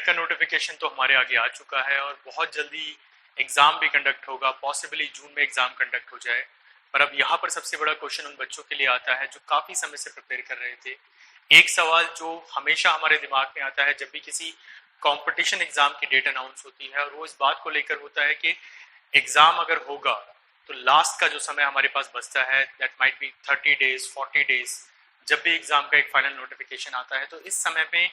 Net का notification तो हमारे आगे आ चुका है और बहुत जल्दी एग्ज़ाम भी कंडक्ट होगा, पॉसिबली जून में एग्ज़ाम कंडक्ट हो जाए। पर अब यहाँ पर सबसे बड़ा क्वेश्चन उन बच्चों के लिए आता है जो काफ़ी समय से प्रिपेयर कर रहे थे। एक सवाल जो हमेशा हमारे दिमाग में आता है जब भी किसी कंपटीशन एग्ज़ाम की डेट अनाउंस होती है, और वो इस बात को लेकर होता है कि एग्ज़ाम अगर होगा तो लास्ट का जो समय हमारे पास बचता है, that might be 30 days 40 days, जब भी एग्ज़ाम का एक फाइनल नोटिफिकेशन आता है, तो इस समय में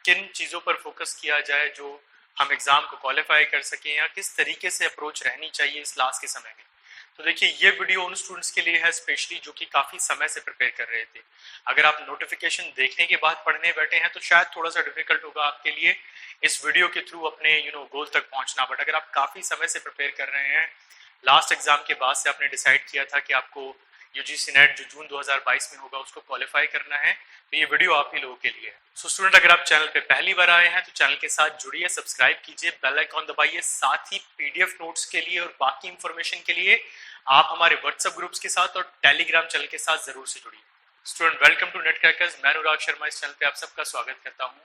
किन चीज़ों पर फोकस किया जाए जो हम एग्ज़ाम को क्वालिफाई कर सकें, या किस तरीके से अप्रोच रहनी चाहिए इस लास्ट के समय में। तो देखिए, ये वीडियो उन स्टूडेंट्स के लिए है स्पेशली जो कि काफ़ी समय से प्रिपेयर कर रहे थे। अगर आप नोटिफिकेशन देखने के बाद पढ़ने बैठे हैं तो शायद थोड़ा सा डिफिकल्ट होगा आपके लिए इस वीडियो के थ्रू अपने गोल तक पहुंचना। बट अगर आप काफ़ी समय से प्रिपेयर कर रहे हैं, लास्ट एग्जाम के बाद से आपने डिसाइड किया था कि आपको यूजीसी नेट जो जून 2022 में होगा उसको क्वालिफाई करना है, तो ये वीडियो आप ही लोगों के लिए है। सो स्टूडेंट, अगर आप चैनल पे पहली बार आए हैं तो चैनल के साथ जुड़िए, सब्सक्राइब कीजिए, बेल आइकॉन दबाइए। साथ ही पीडीएफ नोट्स के लिए और बाकी इंफॉर्मेशन के लिए आप हमारे व्हाट्सएप ग्रुप्स के साथ और टेलीग्राम चैनल के साथ जरूर से जुड़िए। Student, welcome to net crackers. मैं अनुराग शर्मा इस चैनल पे आप सबका स्वागत करता हूँ।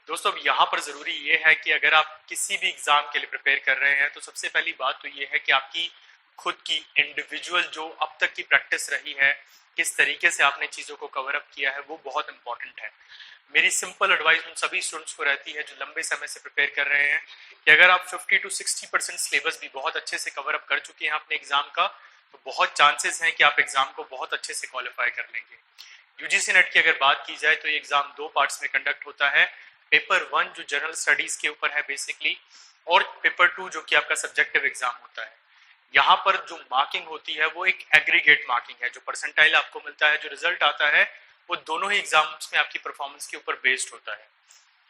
दोस्तों, अब यहाँ पर जरूरी ये है कि अगर आप किसी भी एग्जाम के लिए प्रिपेयर कर रहे हैं तो सबसे पहली बात तो ये है कि आपकी खुद की इंडिविजुअल जो अब तक की प्रैक्टिस रही है, किस तरीके से आपने चीज़ों को कवर अप किया है, वो बहुत इंपॉर्टेंट है। मेरी सिंपल एडवाइस उन सभी स्टूडेंट्स को रहती है जो लंबे समय से प्रिपेयर कर रहे हैं कि अगर आप 50 to 60% सिलेबस भी बहुत अच्छे से कवर अप कर चुके हैं अपने एग्जाम का, तो बहुत चांसेस हैं कि आप एग्जाम को बहुत अच्छे से क्वालिफाई कर लेंगे। यूजीसी नेट की अगर बात की जाए तो ये एग्जाम दो पार्ट्स में कंडक्ट होता है। पेपर 1 जो जनरल स्टडीज के ऊपर है बेसिकली, और पेपर 2 जो कि आपका सब्जेक्टिव एग्जाम होता है। यहाँ पर जो मार्किंग होती है वो एक एग्रीगेट मार्किंग है। जो परसेंटाइल आपको मिलता है, जो रिजल्ट आता है, वो दोनों ही एग्जाम्स में आपकी परफॉर्मेंस के ऊपर बेस्ड होता है।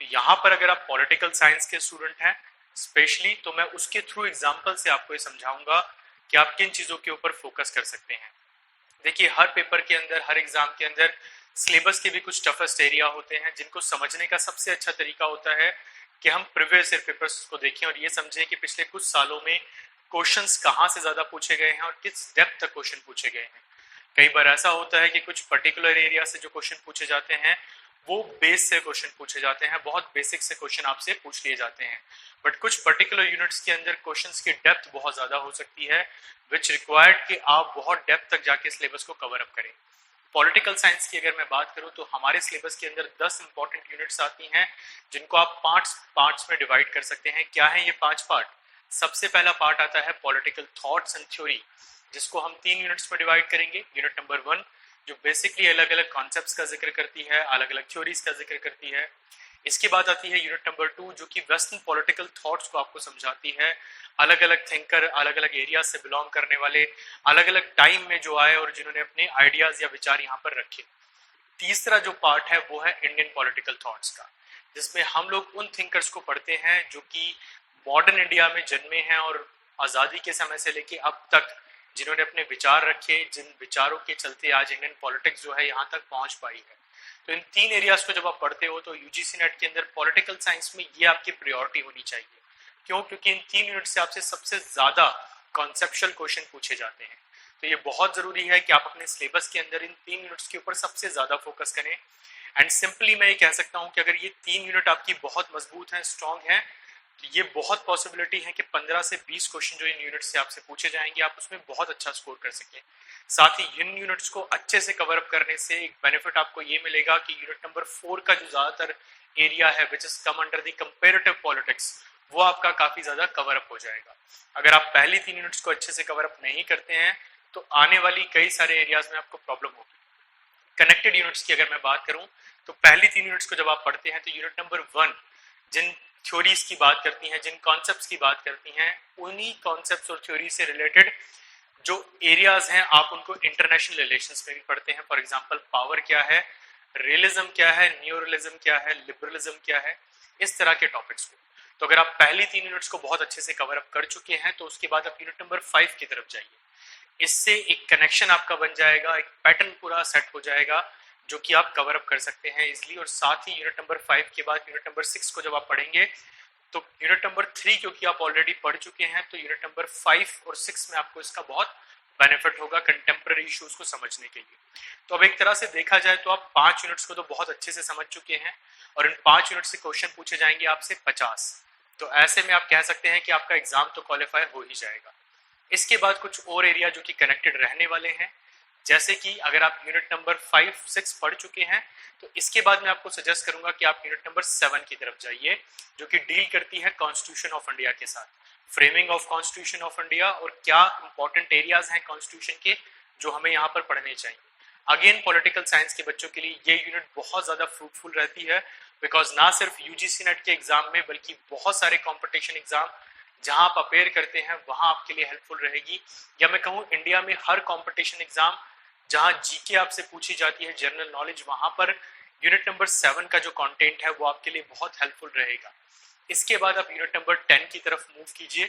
तो यहाँ पर अगर आप पॉलिटिकल साइंस के स्टूडेंट हैं स्पेशली, तो मैं उसके थ्रू एग्जाम्पल से आपको ये समझाऊंगा कि आप किन चीज़ों के ऊपर फोकस कर सकते हैं। देखिए, हर पेपर के अंदर, हर एग्जाम के अंदर सिलेबस के भी कुछ टफेस्ट एरिया होते हैं जिनको समझने का सबसे अच्छा तरीका होता है कि हम प्रीवियस ईयर पेपर्स को देखें और ये समझें कि पिछले कुछ सालों में क्वेश्चंस कहाँ से ज़्यादा पूछे गए हैं और किस डेप्थ तक क्वेश्चन पूछे गए हैं। कई बार ऐसा होता है कि कुछ पर्टिकुलर एरिया से जो क्वेश्चन पूछे जाते हैं वो बेस से क्वेश्चन पूछे जाते हैं, बहुत बेसिक से क्वेश्चन आपसे पूछ लिए जाते हैं। बट कुछ पर्टिकुलर यूनिट्स के अंदर क्वेश्चंस की डेप्थ बहुत ज़्यादा हो सकती है, विच रिक्वायर्ड कि आप बहुत डेप्थ तक जाके सिलेबस को कवर अप करें। पॉलिटिकल साइंस की अगर मैं बात करूं तो हमारे सिलेबस के अंदर 10 इंपॉर्टेंट यूनिट्स आती हैं जिनको आप 5 पार्ट्स में डिवाइड कर सकते हैं। क्या है ये 5 पार्ट? सबसे पहला पार्ट आता है पॉलिटिकल थॉट्स एंड थ्योरी, जिसको हम 3 यूनिट्स में डिवाइड करेंगे। यूनिट नंबर 1 जो बेसिकली अलग अलग कॉन्सेप्ट्स का जिक्र करती है, अलग अलग थ्योरीज का जिक्र करती है। इसके बाद आती है यूनिट नंबर 2 जो कि वेस्टर्न पॉलिटिकल थॉट्स को आपको समझाती है। अलग अलग थिंकर, अलग अलग एरिया से बिलोंग करने वाले, अलग अलग टाइम में जो आए और जिन्होंने अपने आइडियाज या विचार यहाँ पर रखे। तीसरा जो पार्ट है वो है इंडियन पॉलिटिकल थॉट्स का, जिसमें हम लोग उन थिंकर्स को पढ़ते हैं जो कि मॉडर्न इंडिया में जन्मे हैं और आज़ादी के समय से लेके अब तक जिन्होंने अपने विचार रखे, जिन विचारों के चलते आज इंडियन पॉलिटिक्स जो है यहाँ तक पहुँच पाई है। तो इन 3 एरियाज को जब आप पढ़ते हो तो यूजीसी नेट के अंदर पॉलिटिकल साइंस में ये आपकी प्रायोरिटी होनी चाहिए। क्यों? क्योंकि इन 3 यूनिट से आपसे सबसे ज्यादा कॉन्सेप्चुअल क्वेश्चन पूछे जाते हैं। तो ये बहुत जरूरी है कि आप अपने सिलेबस के अंदर इन 3 यूनिट्स के ऊपर सबसे ज्यादा फोकस करें। एंड सिंपली मैं ये कह सकता हूँ कि अगर ये 3 यूनिट आपकी बहुत मजबूत हैं, स्ट्रॉन्ग हैं, तो ये बहुत पॉसिबिलिटी है कि 15 से 20 क्वेश्चन जो इन यूनिट से आपसे पूछे जाएंगे आप उसमें बहुत अच्छा स्कोर कर सकें। साथ ही इन यूनिट्स को अच्छे से कवर अप करने से एक बेनिफिट आपको ये मिलेगा कि यूनिट नंबर 4 का जो ज्यादातर एरिया है which is come under the comparative politics, वो आपका काफी ज्यादा कवर अप हो जाएगा। अगर आप पहली 3 यूनिट्स को अच्छे से कवर अप नहीं करते हैं तो आने वाली कई सारे एरियाज में आपको प्रॉब्लम होगी। कनेक्टेड यूनिट्स की अगर मैं बात करूं तो पहली 3 यूनिट्स को जब आप पढ़ते हैं तो यूनिट नंबर 1 जिन थ्योरीज की बात करती हैं, जिन कॉन्सेप्ट्स की बात करती हैं, उन्हीं कॉन्सेप्ट्स और थ्योरी से रिलेटेड जो एरियाज हैं आप उनको इंटरनेशनल रिलेशंस में भी पढ़ते हैं। फॉर एग्जांपल, पावर क्या है, रियलिज्म क्या है, न्यूरलिज्म क्या है, लिबरलिज्म क्या है, इस तरह के टॉपिक्स को। तो अगर आप पहली 3 यूनिट्स को बहुत अच्छे से कवर अप कर चुके हैं तो उसके बाद आप यूनिट नंबर 5 की तरफ जाइए। इससे एक कनेक्शन आपका बन जाएगा, एक पैटर्न पूरा सेट हो जाएगा जो कि आप कवर अप कर सकते हैं इजिली। और साथ ही यूनिट नंबर 5 के बाद यूनिट नंबर 6 को जब आप पढ़ेंगे तो यूनिट नंबर 3 क्योंकि आप ऑलरेडी पढ़ चुके हैं तो यूनिट नंबर 5 और 6 में आपको इसका बहुत बेनिफिट होगा कंटेम्प्रेरी इश्यूज को समझने के लिए। तो अब एक तरह से देखा जाए तो आप 5 यूनिट्स को तो बहुत अच्छे से समझ चुके हैं और इन 5 यूनिट से क्वेश्चन पूछे जाएंगे आपसे 50। तो ऐसे में आप कह सकते हैं कि आपका एग्जाम तो क्वालिफाई हो ही जाएगा। इसके बाद कुछ और एरिया जो कि कनेक्टेड रहने वाले हैं, जैसे कि अगर आप यूनिट नंबर 5-6 पढ़ चुके हैं तो इसके बाद मैं आपको सजेस्ट करूंगा कि आप यूनिट नंबर 7 की तरफ जाइए, जो कि डील करती है कॉन्स्टिट्यूशन ऑफ इंडिया के साथ, framing of constitution of India और क्या इंपॉर्टेंट एरियाज हैं कॉन्स्टिट्यूशन के जो हमें यहाँ पर पढ़ने चाहिए। अगेन पॉलिटिकल साइंस के बच्चों के लिए ये यूनिट बहुत ज्यादा फ्रूटफुल रहती है, बिकॉज ना सिर्फ यूजीसी नेट के एग्जाम में बल्कि बहुत सारे कॉम्पिटिशन एग्जाम जहां आप अपेयर करते हैं वहां आपके लिए हेल्पफुल रहेगी। या मैं कहूँ इंडिया में हर कॉम्पिटिशन एग्जाम जहां जीके आपसे पूछी जाती है, जनरल नॉलेज, वहां पर यूनिट नंबर 7 का जो कंटेंट है वो आपके लिए बहुत हेल्पफुल रहेगा। इसके बाद आप यूनिट नंबर 10 की तरफ मूव कीजिए,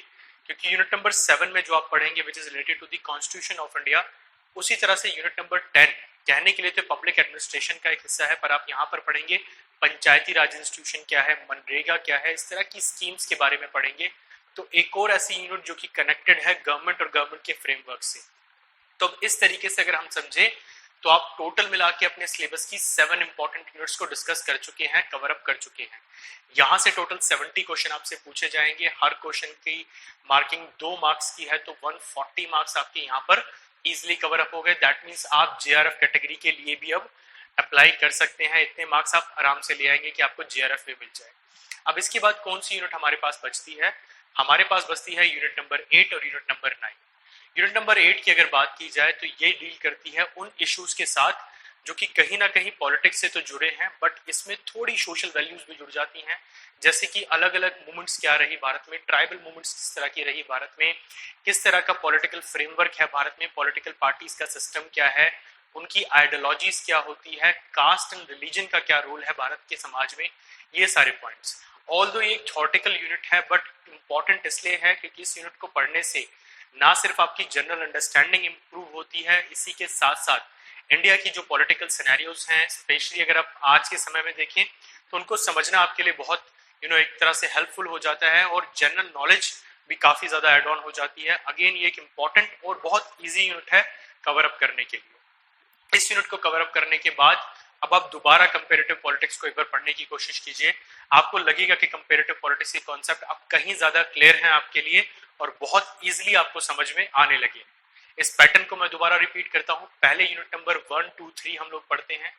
क्योंकि यूनिट नंबर 7 में जो आप पढ़ेंगे which is related to the constitution of India, उसी तरह से यूनिट नंबर 10 कहने के लिए तो पब्लिक एडमिनिस्ट्रेशन का एक हिस्सा है, पर आप यहाँ पर पढ़ेंगे पंचायती राज इंस्टीट्यूशन क्या है, मनरेगा क्या है, इस तरह की स्कीम्स के बारे में पढ़ेंगे। तो एक और ऐसी यूनिट जो कि कनेक्टेड है गवर्नमेंट और गवर्नमेंट के फ्रेमवर्क से। तो इस तरीके से अगर हम समझे तो आप टोटल मिला के अपने सिलेबस की 7 इंपॉर्टेंट यूनिट्स को डिस्कस कर चुके हैं, कवर अप कर चुके हैं। यहाँ से टोटल 70 क्वेश्चन आपसे पूछे जाएंगे, हर क्वेश्चन की मार्किंग 2 मार्क्स की है, तो 140 मार्क्स आपके यहाँ पर इजिली कवर अप हो गए। दैट मीन्स आप जेआरएफ कैटेगरी के लिए भी अब अप्लाई कर सकते हैं, इतने मार्क्स आप आराम से ले आएंगे कि आपको जेआरएफ में मिल जाए। अब इसके बाद कौन सी यूनिट हमारे पास बचती है? हमारे पास बचती है यूनिट नंबर 8 और यूनिट नंबर 9। यूनिट नंबर 8 की अगर बात की जाए तो ये डील करती है उन इश्यूज के साथ जो कि कहीं ना कहीं पॉलिटिक्स से तो जुड़े हैं, बट इसमें थोड़ी सोशल वैल्यूज भी जुड़ जाती हैं, जैसे कि अलग अलग मूवमेंट्स क्या रही भारत में, ट्राइबल मूवमेंट्स किस तरह की रही भारत में, किस तरह का पॉलिटिकल फ्रेमवर्क है भारत में, पॉलिटिकल पार्टीज का सिस्टम क्या है, उनकी आइडियोलॉजीज क्या होती है, कास्ट एंड रिलीजन का क्या रोल है भारत के समाज में, ये सारे पॉइंट्स। ऑल्दो ये एक थ्योरेटिकल यूनिट है, बट इंपॉर्टेंट इसलिए है क्योंकि इस यूनिट को पढ़ने से ना सिर्फ आपकी जनरल अंडरस्टैंडिंग इंप्रूव होती है, इसी के साथ साथ इंडिया की जो पॉलिटिकल सिनेरियोज हैं, स्पेशली अगर आप आज के समय में देखें तो उनको समझना आपके लिए बहुत एक तरह से हेल्पफुल हो जाता है और जनरल नॉलेज भी काफी ज्यादा एड ऑन हो जाती है। अगेन ये एक इंपॉर्टेंट और बहुत ईजी यूनिट है कवर अप करने के लिए। इस यूनिट को कवर अप करने के बाद अब आप दोबारा कंपेरेटिव पॉलिटिक्स को एक बार पढ़ने की कोशिश कीजिए, आपको लगेगा कि कंपेरेटिव पॉलिटिक्स के कॉन्सेप्ट अब कहीं ज्यादा क्लियर हैं आपके लिए और बहुत इजीली आपको समझ में आने लगे। इस पैटर्न को मैं दोबारा रिपीट करता हूं, पहले यूनिट नंबर 1, 2, 3 हम लोग पढ़ते हैं,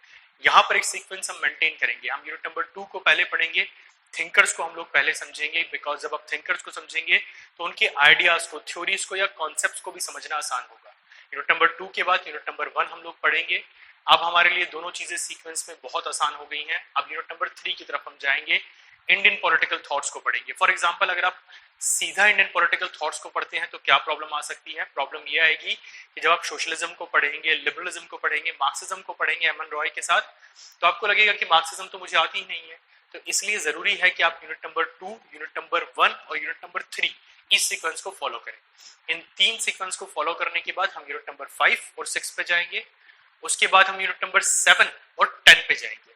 यहाँ पर एक सीक्वेंस हम मेंटेन करेंगे। हम यूनिट नंबर 2 को पहले पढ़ेंगे, थिंकर्स को हम लोग पहले समझेंगे, बिकॉज जब आप थिंकर्स को समझेंगे तो उनके आइडियाज को, थ्योरीज को या कॉन्सेप्ट को भी समझना आसान होगा। यूनिट नंबर 2 के बाद यूनिट नंबर 1 हम लोग पढ़ेंगे। अब हमारे लिए दोनों चीजें सीक्वेंस में बहुत आसान हो गई हैं। अब यूनिट नंबर 3 की तरफ हम जाएंगे, इंडियन पॉलिटिकल थॉट्स को पढ़ेंगे। फॉर एग्जांपल अगर आप सीधा इंडियन पॉलिटिकल थॉट्स को पढ़ते हैं तो क्या प्रॉब्लम आ सकती है? प्रॉब्लम ये आएगी कि जब आप सोशलिज्म को पढ़ेंगे, लिबरलिज्म को पढ़ेंगे, मार्क्सिज्म को पढ़ेंगे एम एन रॉय के साथ, तो आपको लगेगा कि मार्क्सिज्म तो मुझे आती ही नहीं है। तो इसलिए जरूरी है कि आप यूनिट नंबर 2, यूनिट नंबर 1 और यूनिट नंबर 3 इस सीक्वेंस को फॉलो करें। इन 3 सीक्वेंस को फॉलो करने के बाद हम यूनिट नंबर 5 और 6 पे जाएंगे, उसके बाद हम यूनिट नंबर 7 और 10 पे जाएंगे,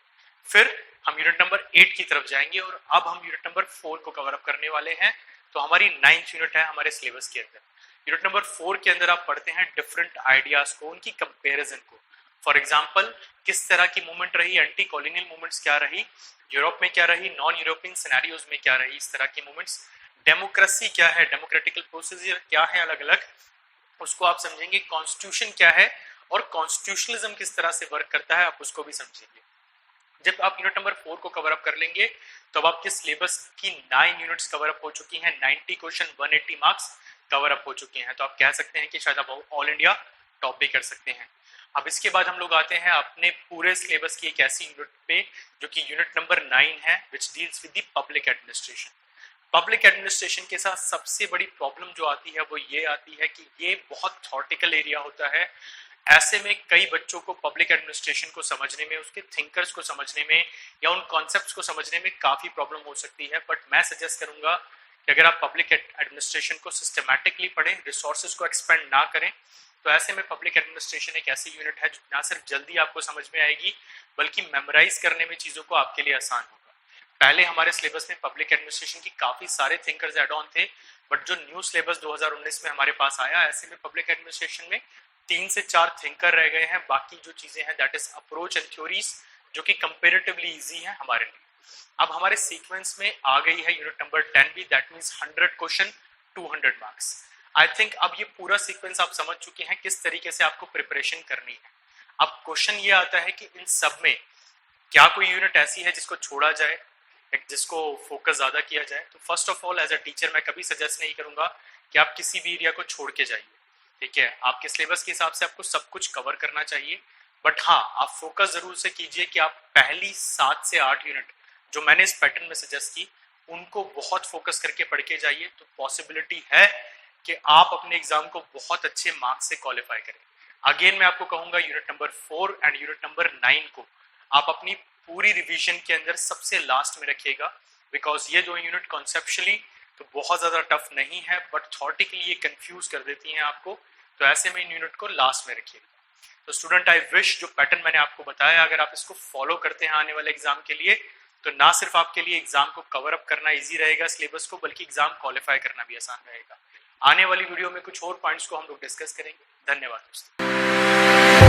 फिर हम यूनिट नंबर 8 की तरफ जाएंगे और अब हम यूनिट नंबर 4 को कवर अप करने वाले हैं। तो हमारी 9th यूनिट है हमारे सिलेबस के अंदर। यूनिट नंबर 4 के अंदर आप पढ़ते हैं डिफरेंट आइडियाज को, उनकी कंपेरिजन को। फॉर एग्जांपल किस तरह की मूवमेंट रही, एंटी कॉलोनियल मूवमेंट्स क्या रही, यूरोप में क्या रही, नॉन यूरोपियन सिनेरियोज में क्या रही, इस तरह की मूवमेंट्स, डेमोक्रेसी क्या है, डेमोक्रेटिकल प्रोसीजर क्या है अलग अलग, उसको आप समझेंगे, कॉन्स्टिट्यूशन क्या है और कॉन्स्टिट्यूशनलिज्म किस तरह से वर्क करता है आप उसको भी समझेंगे। जब आप यूनिट नंबर 4 को कवर अप कर लेंगे तो अब आपके सिलेबस की 9 यूनिट्स कवर अप हो चुकी हैं, 90 क्वेश्चन, 180 मार्क्स कवर अप हो चुके हैं। तो आप कह सकते हैं कि शायद आप ऑल इंडिया टॉप भी कर सकते हैं। अब इसके बाद हम लोग आते हैं अपने पूरे सिलेबस की एक ऐसी यूनिट पे जो कि यूनिट नंबर 9 है, which deals with the public administration. Public administration के साथ सबसे बड़ी प्रॉब्लम जो आती है वो ये आती है कि ये बहुत थॉटिकल एरिया होता है। ऐसे में कई बच्चों को पब्लिक एडमिनिस्ट्रेशन को समझने में, उसके थिंकर्स को समझने में या उन कॉन्सेप्ट्स को समझने में काफी प्रॉब्लम हो सकती है। बट मैं सजेस्ट करूंगा कि अगर आप पब्लिक एडमिनिस्ट्रेशन को सिस्टमैटिकली पढ़ें, रिसोर्सेज को एक्सपेंड ना करें, तो ऐसे में पब्लिक एडमिनिस्ट्रेशन एक ऐसी यूनिट है जो ना सिर्फ जल्दी आपको समझ में आएगी बल्कि मेमोराइज करने में चीजों को आपके लिए आसान होगा। पहले हमारे सिलेबस में पब्लिक एडमिनिस्ट्रेशन की काफी सारे थिंकर्स एड ऑन थे, बट जो न्यू सिलेबस 2019 में हमारे पास आया, ऐसे में पब्लिक एडमिनिस्ट्रेशन में 3 से 4 थिंकर रह गए हैं, बाकी जो चीजें हैं that is approach and theories, जो कि कंपेरेटिवली इजी है हमारे लिए। अब हमारे सीक्वेंस में आ गई है यूनिट नंबर 10 भी, that means 100 question 200 marks. I think अब ये पूरा सीक्वेंस आप समझ चुके हैं किस तरीके से आपको प्रिपरेशन करनी है। अब क्वेश्चन ये आता है कि इन सब में क्या कोई यूनिट ऐसी है जिसको छोड़ा जाए, जिसको फोकस ज्यादा किया जाए। तो first of all as a teacher मैं कभी सजेस्ट नहीं करूंगा कि आप किसी भी एरिया को छोड़ के जाइए, ठीक है। आपके सिलेबस के हिसाब से आपको सब कुछ कवर करना चाहिए, बट हाँ आप फोकस जरूर से कीजिए कि आप पहली 7 से 8 यूनिट जो मैंने इस पैटर्न में सजेस्ट की उनको बहुत फोकस करके पढ़ के जाइए, तो पॉसिबिलिटी है कि आप अपने एग्जाम को बहुत अच्छे मार्क्स से क्वालिफाई करें। अगेन मैं आपको कहूंगा unit number 4 and unit number 9 को आप अपनी पूरी रिवीजन के अंदर सबसे लास्ट में रखिएगा, बिकॉज ये दो यूनिट कॉन्सेप्चुअली तो बहुत ज्यादा टफ नहीं है, बट थॉटिकली ये कंफ्यूज कर देती हैं आपको, तो ऐसे में इन यूनिट को लास्ट में रखिएगा। तो स्टूडेंट आई विश जो पैटर्न मैंने आपको बताया अगर आप इसको फॉलो करते हैं आने वाले एग्जाम के लिए, तो ना सिर्फ आपके लिए एग्जाम को कवर अप करना इजी रहेगा सिलेबस को, बल्कि एग्जाम क्वालिफाई करना भी आसान रहेगा। आने वाली वीडियो में कुछ और पॉइंट्स को हम लोग डिस्कस करेंगे। धन्यवाद दोस्तों।